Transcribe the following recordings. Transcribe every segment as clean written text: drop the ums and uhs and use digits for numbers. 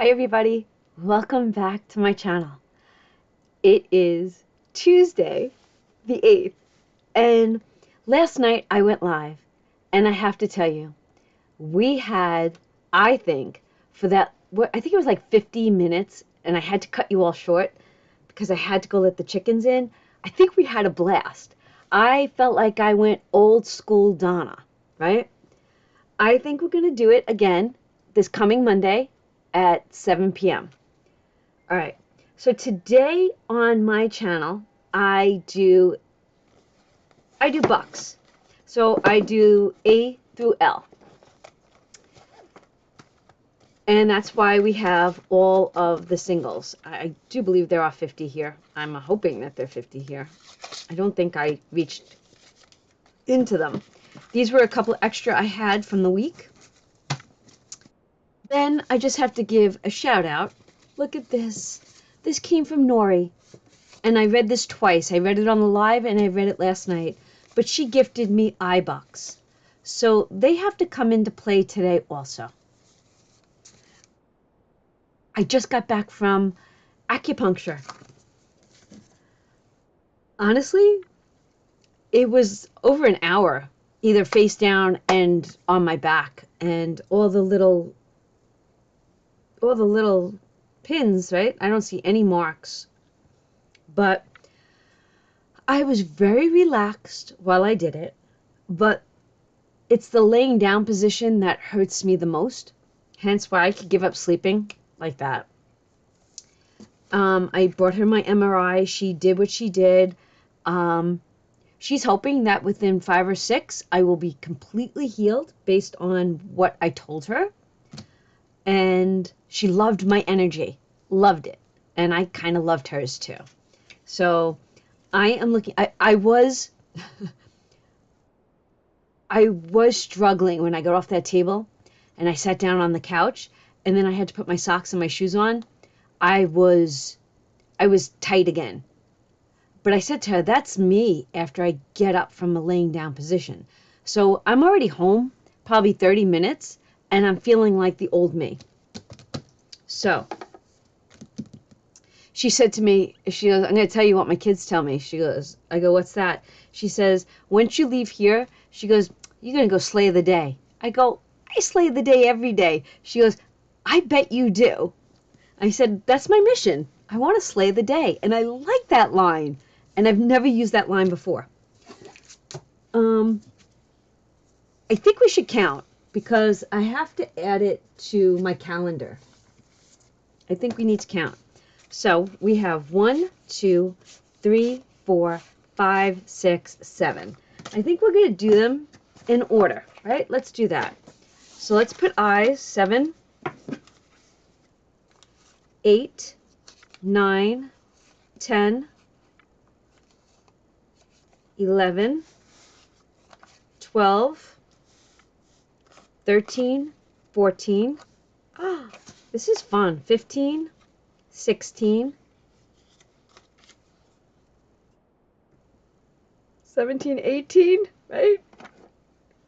Hi everybody, welcome back to my channel. It is Tuesday the 8th and last night I went live and I have to tell you, we had, I think, for that, I think it was like 50 minutes and I had to cut you all short because I had to go let the chickens in. I think we had a blast. I felt like I went old school Donna, right? I think we're going to do it again this coming Monday at 7 p.m. All right. So today on my channel, I do bucks. So I do A through L. And that's why we have all of the singles. I do believe there are 50 here. I'm hoping that there are 50 here. I don't think I reached into them. These were a couple extra I had from the week. Then I just have to give a shout out. Look at this. This came from Nori. And I read this twice. I read it on the live and I read it last night. But she gifted me iBucks. So they have to come into play today also. I just got back from acupuncture. Honestly, it was over an hour, either face down and on my back. And all the little pins, right? I don't see any marks. But I was very relaxed while I did it, but it's the laying down position that hurts me the most, hence why I could give up sleeping like that. I brought her my MRI. She did what she did. She's hoping that within 5 or 6, I will be completely healed based on what I told her. And she loved my energy, loved it. And I kind of loved hers too. So I am looking, I was struggling when I got off that table and I sat down on the couch and then I had to put my socks and my shoes on. I was tight again. But I said to her, that's me after I get up from a laying down position. So I'm already home, probably 30 minutes, and I'm feeling like the old me. So she said to me, she goes, I'm going to tell you what my kids tell me. She goes, I go, what's that? She says, once you leave here, she goes, you're going to go slay the day. I go, I slay the day every day. She goes, I bet you do. I said, that's my mission. I want to slay the day. And I like that line. And I've never used that line before. I think we should count because I have to add it to my calendar. I think we need to count. So we have 1, 2, 3, 4, 5, 6, 7. I think we're going to do them in order, right? Let's do that. So let's put eyes, 7, 8, 9, 10, 11, 12, 13, 14. Ah, this is fun. 15, 16, 17, 18, right?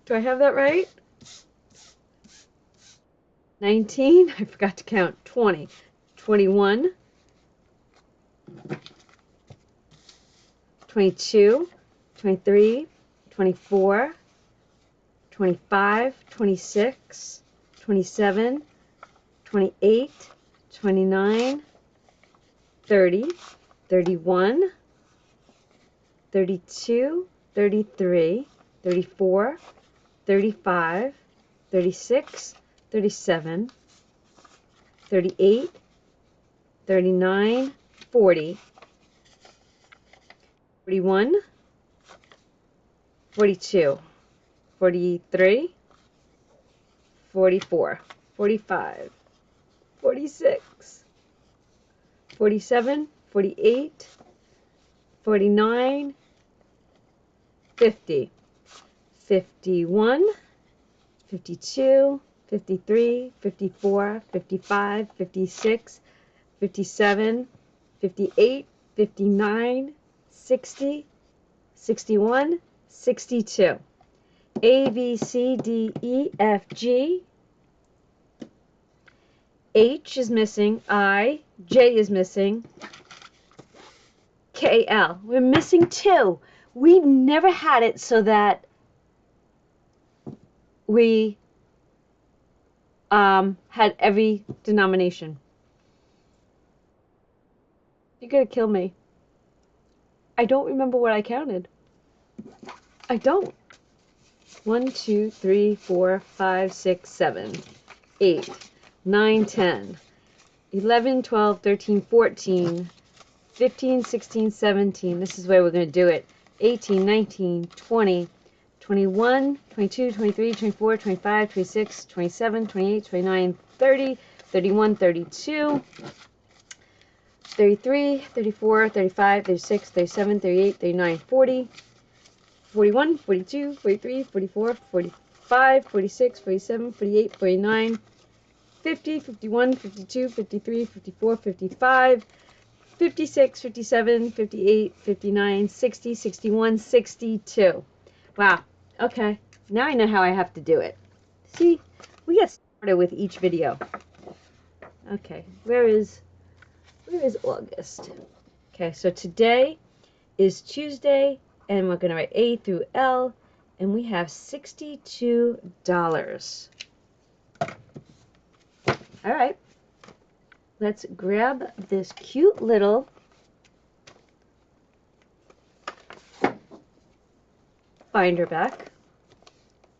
Do I have that right? 19, I forgot to count. 20, 21, 22, 23, 24, 25, 26, 27, 28, 29, 30, 31, 32, 33, 34, 35, 36, 37, 38, 39, 40, 41, 42, 43, 44, 45, 46, 47, 48, 49, 50, 51, 52, 53, 54, 55, 56, 57, 58, 59, 60, 61, 62. A, B, C, D, E, F, G, H is missing. I. J is missing. K, L. We're missing 2. We never had it so that we had every denomination. You're gonna kill me. I don't remember what I counted. I don't. 1, 2, 3, 4, 5, 6, 7, 8, 9, 10, 11, 12, 13, 14, 15, 16, 17. This is where we're going to do it. 18, 19, 20, 21, 22, 23, 24, 25, 26, 27, 28, 29, 30, 31, 32, 33, 34, 35, 36, 37, 38, 39, 40, 41, 42, 43, 44, 45, 46, 47, 48, 49, 50, 51, 52, 53, 54, 55, 56, 57, 58, 59, 60, 61, 62. Wow. Okay. Now I know how I have to do it. See, we get started with each video. Okay. Where is August? Okay, so today is Tuesday, and we're going to write A through L, and we have $62. All right. Let's grab this cute little binder back.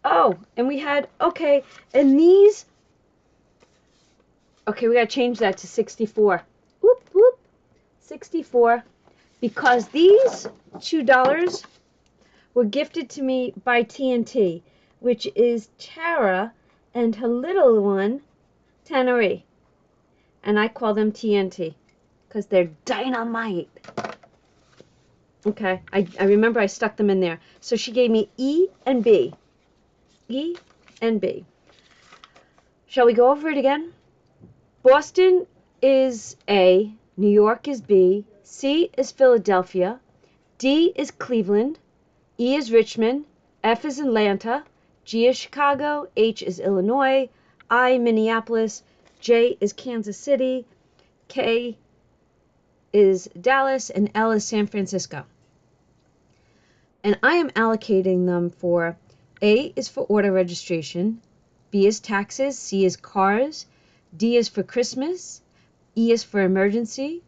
Oh, and we had, okay, and these, okay, we got to change that to 64. Whoop, whoop, 64. Because these $2 were gifted to me by TNT, which is Tara and her little one, Tannery. And I call them TNT because they're dynamite. Okay, I remember I stuck them in there. So she gave me E and B. E and B. Shall we go over it again? Boston is A, New York is B, C is Philadelphia, D is Cleveland, E is Richmond, F is Atlanta, G is Chicago, H is Illinois, I Minneapolis, J is Kansas City, K is Dallas, and L is San Francisco. And I am allocating them for A is for order registration, B is taxes, C is cars, D is for Christmas, E is for emergency,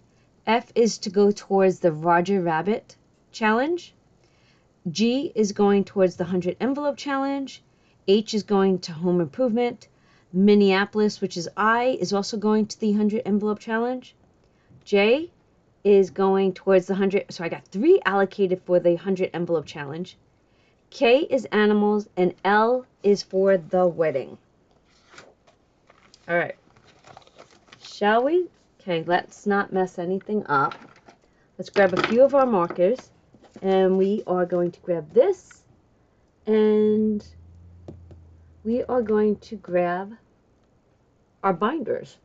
F is to go towards the Roger Rabbit challenge, G is going towards the 100 envelope challenge, H is going to home improvement, Minneapolis, which is I, is also going to the 100 envelope challenge, J is going towards the 100, so I got 3 allocated for the 100 envelope challenge, K is animals, and L is for the wedding. All right. Shall we? Okay, let's not mess anything up. Let's grab a few of our markers, and we are going to grab this, and we are going to grab our binders.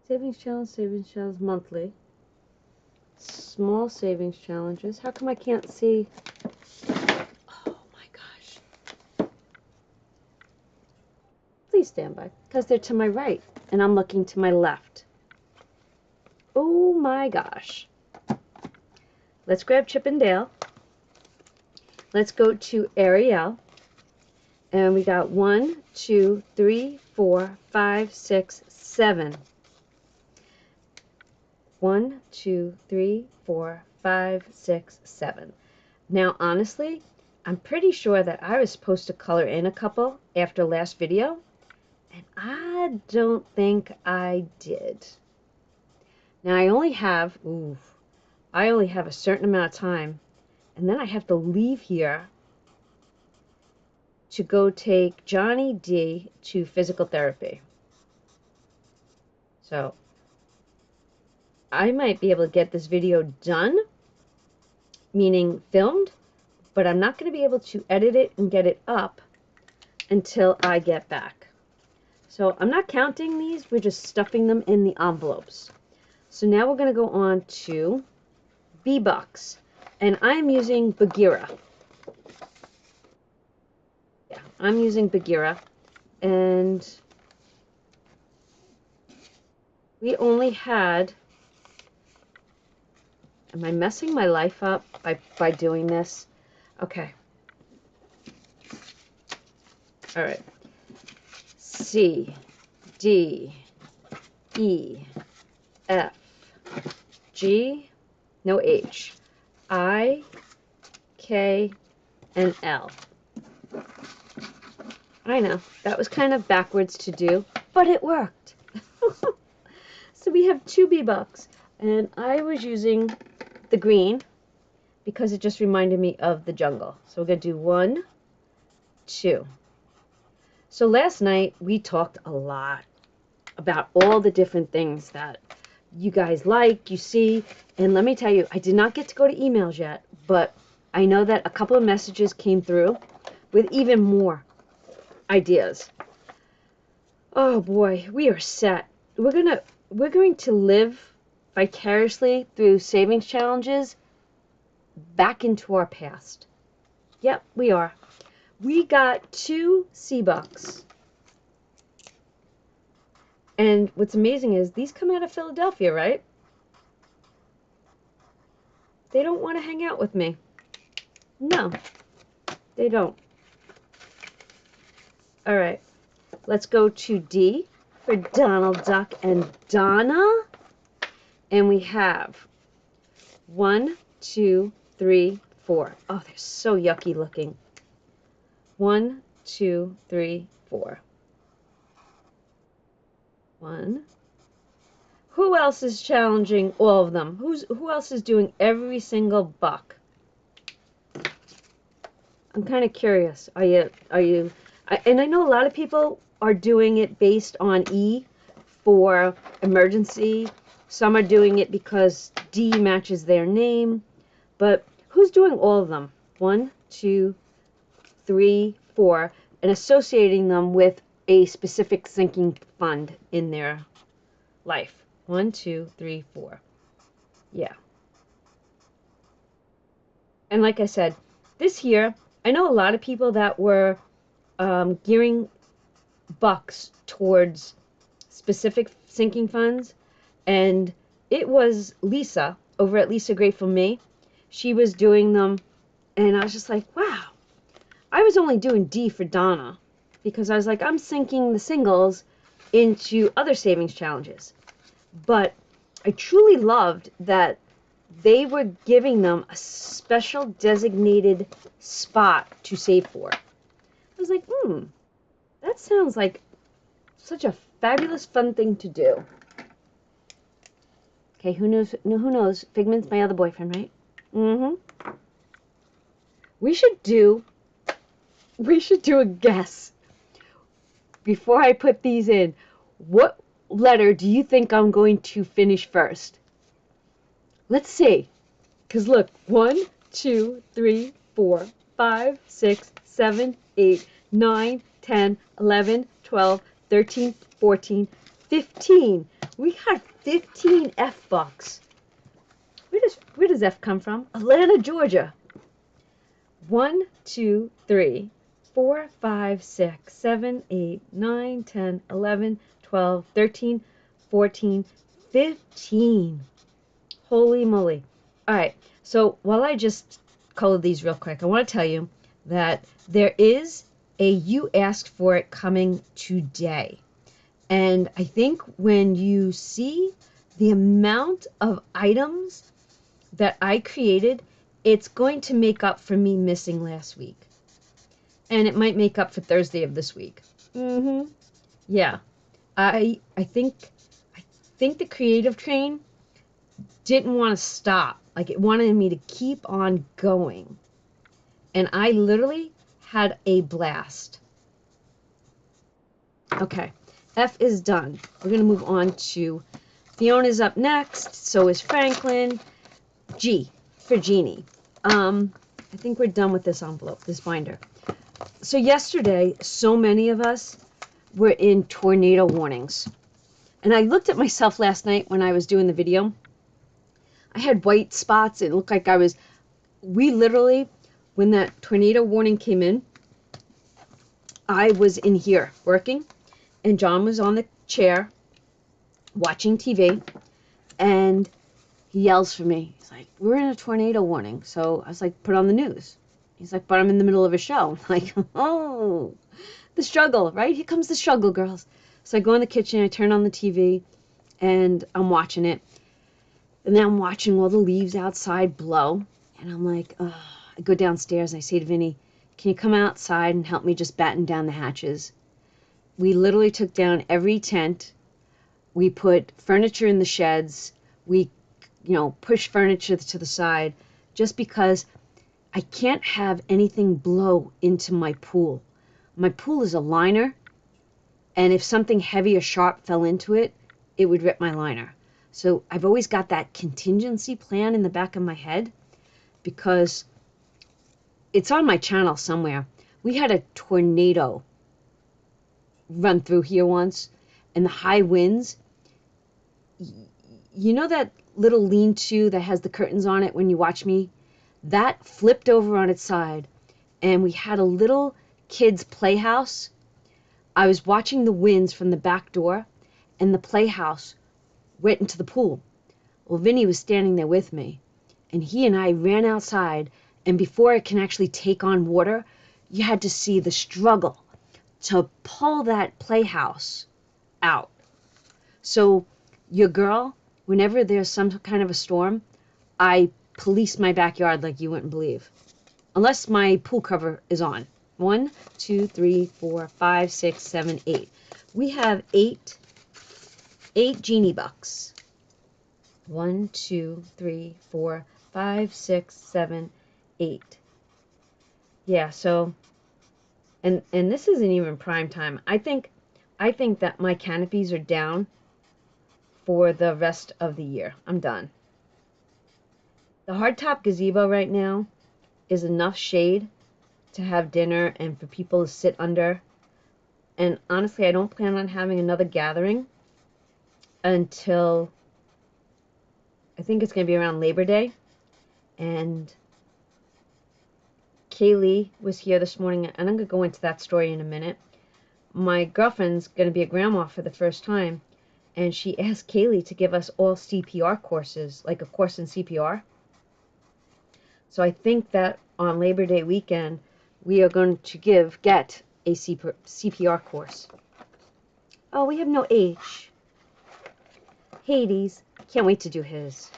Savings challenge monthly. Small savings challenges. How come I can't see? Oh my gosh. Please stand by, because they're to my right, and I'm looking to my left. Oh my gosh. Let's grab Chip and Dale. Let's go to Ariel. And we got 1, 2, 3, 4, 5, 6, 7. 1, 2, 3, 4, 5, 6, 7. Now, honestly, I'm pretty sure that I was supposed to color in a couple after last video, and I don't think I did. Now, I only have a certain amount of time, and then I have to leave here to go take Johnny D to physical therapy. So, I might be able to get this video done, meaning filmed, but I'm not going to be able to edit it and get it up until I get back. So I'm not counting these, we're just stuffing them in the envelopes. So now we're going to go on to B-Bucks. And I'm using Bagheera. Yeah, I'm using Bagheera. And we only had... Am I messing my life up by doing this? Okay. All right. C, D, E, F, G, no H, I, K, and L. I know, that was kind of backwards to do, but it worked. So we have 2 B-Bucks, and I was using the green because it just reminded me of the jungle. So we're going to do 1, 2. So last night we talked a lot about all the different things that you guys like, you see, and let me tell you, I did not get to go to emails yet, but I know that a couple of messages came through with even more ideas. Oh boy, we are set. We're going to live vicariously through savings challenges back into our past. Yep, we are. We got 2 C-Bucks. And what's amazing is these come out of Philadelphia, right? They don't want to hang out with me. No, they don't. All right, let's go to D for Donald Duck and Donna. And we have 1, 2, 3, 4. Oh, they're so yucky looking. 1, 2, 3, 4. 1. Who else is challenging all of them? Who else is doing every single buck? I'm kind of curious. Are you? And I know a lot of people are doing it based on E for emergency. Some are doing it because D matches their name. But who's doing all of them? 1, 2, 3, 4, and associating them with a specific sinking fund in their life. 1, 2, 3, 4. Yeah. And like I said, this year, I know a lot of people that were gearing bucks towards specific sinking funds, and it was Lisa over at Lisa Grateful Me. She was doing them, and I was just like, wow. I was only doing D for Donna because I was like, I'm sinking the singles into other savings challenges. But I truly loved that they were giving them a special designated spot to save for. I was like, that sounds like such a fabulous fun thing to do. Okay, who knows? Who knows? Figment's my other boyfriend, right? Mm-hmm. We should do a guess before I put these in. What letter do you think I'm going to finish first? Let's see. Because look, 1, 2, 3, 4, 5, 6, 7, 8, 9, 10, 11, 12, 13, 14, 15. We got 15 F bucks. Where does F come from? Atlanta, Georgia. 1, 2, 3, 4, 5, 6, 7, 8, 9, 10, 11, 12, 13, 14, 15. Holy moly. All right, so while I just colored these real quick, I want to tell you that there is a You Asked For It coming today. And I think when you see the amount of items that I created, it's going to make up for me missing last week. And it might make up for Thursday of this week. Yeah. I think the creative train didn't want to stop. Like, it wanted me to keep on going. And I literally had a blast. Okay, F is done. We're going to move on to Fiona's up next. So is Franklin. G for Jeannie. I think we're done with this envelope, this binder. So yesterday, so many of us were in tornado warnings. And I looked at myself last night when I was doing the video. I had white spots. It looked like I was We literally, when that tornado warning came in, I was in here working, and John was on the chair watching TV, and he yells for me. He's like, we're in a tornado warning. So I was like, put on the news. He's like, but I'm in the middle of a show. I'm like, oh, the struggle, right? Here comes the struggle, girls. So I go in the kitchen, I turn on the TV, and I'm watching it. And then I'm watching all the leaves outside blow. And I'm like, ugh. I go downstairs and I say to Vinny, can you come outside and help me just batten down the hatches? We literally took down every tent. We put furniture in the sheds. We, pushed furniture to the side just because I can't have anything blow into my pool. My pool is a liner, and if something heavy or sharp fell into it, it would rip my liner. So I've always got that contingency plan in the back of my head because it's on my channel somewhere. We had a tornado run through here once, and the high winds. You know that little lean-to that has the curtains on it when you watch me? That flipped over on its side, and we had a little kids' playhouse. I was watching the winds from the back door, and the playhouse went into the pool. Well, Vinny was standing there with me, and he and I ran outside, and before it can actually take on water, you had to see the struggle to pull that playhouse out. So your girl, whenever there's some kind of a storm, I police my backyard like you wouldn't believe. Unless my pool cover is on. 1, 2, 3, 4, 5, 6, 7, 8. We have eight genie bucks. 1, 2, 3, 4, 5, 6, 7, 8. Yeah, so and this isn't even prime time. I think that my canopies are down for the rest of the year. I'm done. The hardtop gazebo right now is enough shade to have dinner and for people to sit under. And honestly, I don't plan on having another gathering until I think it's going to be around Labor Day. And Kaylee was here this morning, and I'm going to go into that story in a minute. My girlfriend's going to be a grandma for the first time, and she asked Kaylee to give us all CPR courses, like a course in CPR. So I think that on Labor Day weekend, we are going to get a CPR course. Oh, we have no H. Hades. Can't wait to do his.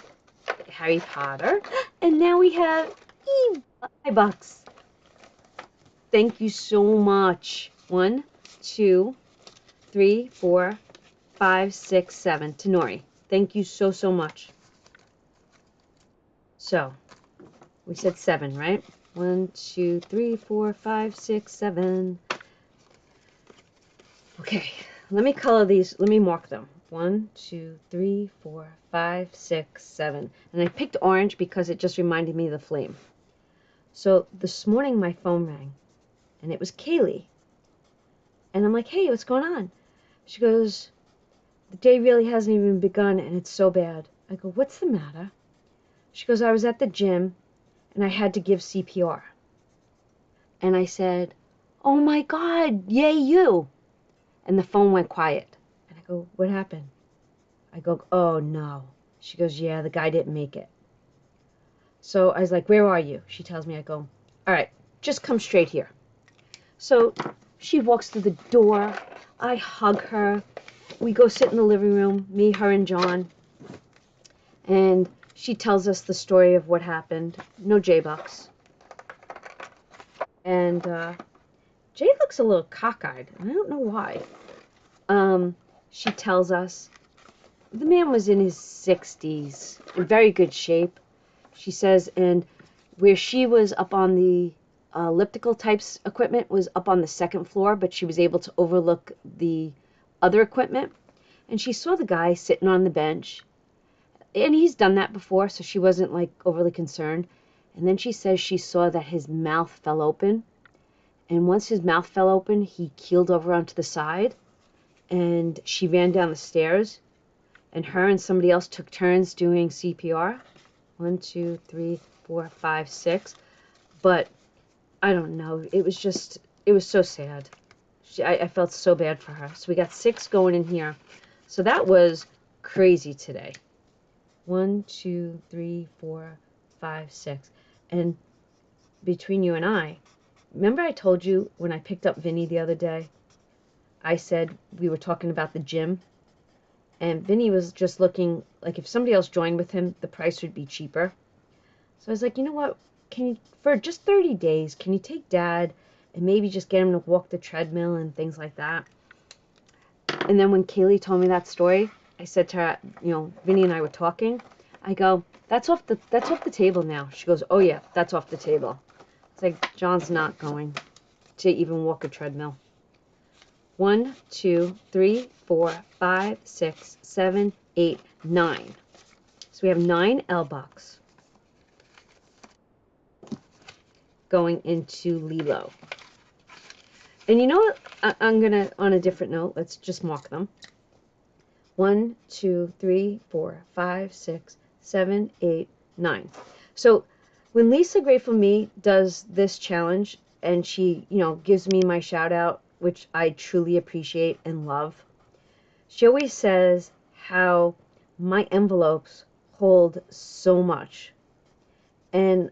Harry Potter. And now we have Eve. $5. Thank you so much. 1, 2, 3, 4, 5, 6, 7. Tenori. Thank you so, so much. So, we said 7, right? 1, 2, 3, 4, 5, 6, 7. Okay, let me color these. Let me mark them. 1, 2, 3, 4, 5, 6, 7. And I picked orange because it just reminded me of the flame. So this morning my phone rang, and it was Kaylee. And I'm like, hey, what's going on? She goes, the day really hasn't even begun, and it's so bad. I go, what's the matter? She goes, I was at the gym, and I had to give CPR. And I said, oh my God, yay you. And the phone went quiet. And I go, what happened? I go, oh no. She goes, yeah, the guy didn't make it. So I was like, where are you? She tells me. I go, all right, just come straight here. So she walks through the door. I hug her. We go sit in the living room, me, her, and John. And she tells us the story of what happened. No J-Bucks. And Jay looks a little cockeyed. I don't know why. She tells us the man was in his 60s, in very good shape. She says, and where she was up on the elliptical types equipment was up on the second floor, but she was able to overlook the other equipment. And she saw the guy sitting on the bench. And he's done that before, so she wasn't like overly concerned. And then she says she saw that his mouth fell open. And once his mouth fell open, he keeled over onto the side. And she ran down the stairs. And her and somebody else took turns doing CPR. 1, 2, 3, 4, 5, 6. But I don't know. It was so sad. I felt so bad for her. So we got 6 going in here. So that was crazy today. 1, 2, 3, 4, 5, 6. And between you and I, remember I told you when I picked up Vinny the other day, I said we were talking about the gym, and Vinny was just looking like if somebody else joined with him, the price would be cheaper. So I was like, you know what? Can you, for just 30 days, can you take Dad and maybe just get him to walk the treadmill and things like that? And then when Kaylee told me that story, I said to her, you know, Vinny and I were talking. I go, that's off the table now. She goes, oh yeah, that's off the table. It's like John's not going to even walk a treadmill. 1, 2, 3, 4, 5, 6, 7, 8, 9. So we have 9 L-bucks going into Lilo. And you know what? I'm going to, on a different note, let's just mark them. 1, 2, 3, 4, 5, 6, 7, 8, 9. So when Lisa Grateful Me does this challenge and she, you know, gives me my shout out, which I truly appreciate and love, she always says how my envelopes hold so much. And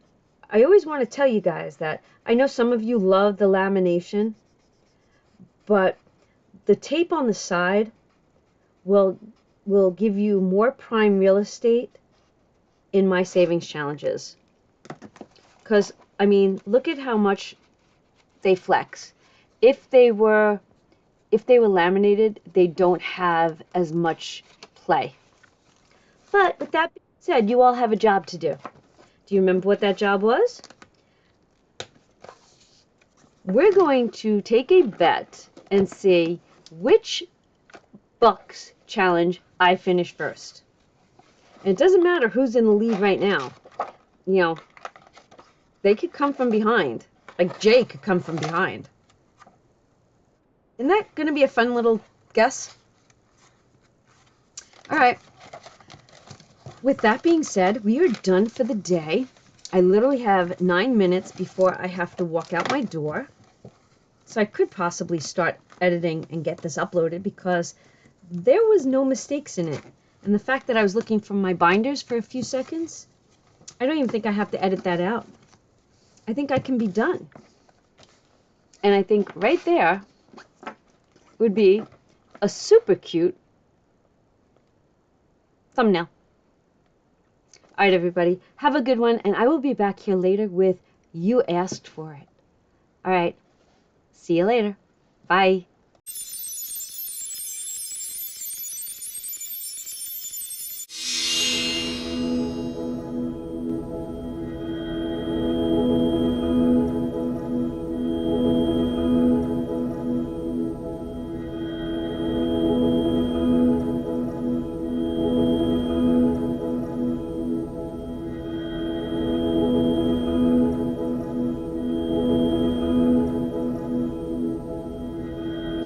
I always want to tell you guys that I know some of you love the lamination, but the tape on the side will give you more prime real estate in my savings challenges. Because, I mean, look at how much they flex. If they were laminated, they don't have as much play. But with that being said, you all have a job to do. Do you remember what that job was? We're going to take a bet and see which bucks challenge I finish first. And it doesn't matter who's in the lead right now. You know, they could come from behind. Like Jay could come from behind. Isn't that going to be a fun little guess? All right. With that being said, we are done for the day. I literally have 9 minutes before I have to walk out my door. So I could possibly start editing and get this uploaded because there was no mistakes in it. And the fact that I was looking from my binders for a few seconds, I don't even think I have to edit that out. I think I can be done. And I think right there would be a super cute thumbnail. All right, everybody, have a good one, and I will be back here later with You Asked For It. All right, see you later. Bye.